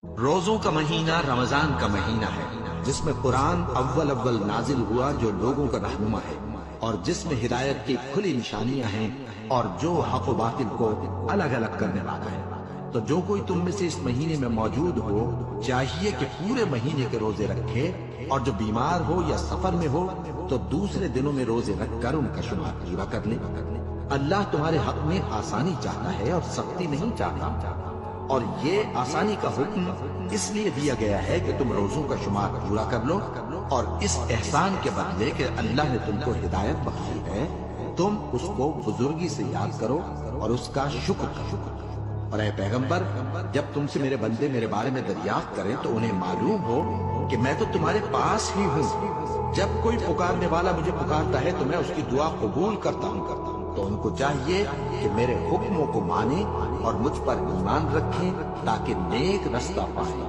روزوں کا مہینہ رمضان کا مہینہ ہے، جس میں قرآن اول اول نازل ہوا جو لوگوں کا رہنما ہے، اور جس میں ہدایت کی کھلی نشانیاں ہیں، اور جو حق و باطل کو الگ الگ کرنے والا ہے۔ تو جو کوئی تم میں سے اس مہینے میں موجود ہو، چاہیے کہ پورے مہینے کے روزے رکھے، اور جو بیمار ہو یا سفر میں ہو تو دوسرے دنوں میں روزے رکھ کر ان کا شمار پورا کر لے۔ اللہ تمہارے حق میں آسانی چاہتا ہے اور سختی نہیں چاہتا، اور یہ آسانی کا حکم اس لیے دیا گیا ہے کہ تم روزوں کا شمار پورا کر لو، اور اس احسان کے بدلے کہ اللہ نے تم کو ہدایت بخشی ہے، تم اس کو بزرگی سے یاد کرو اور اس کا شکر کرو۔ اور اے پیغمبر، جب تم سے میرے بندے میرے بارے میں دریافت کریں تو انہیں معلوم ہو کہ میں تو تمہارے پاس ہی ہوں۔ جب کوئی پکارنے والا مجھے پکارتا ہے تو میں اس کی دعا قبول کرتا ہوں۔ تو ان کو چاہیے کہ میرے حکموں کو مانیں اور مجھ پر ایمان رکھیں تاکہ نیک رستہ پائیں۔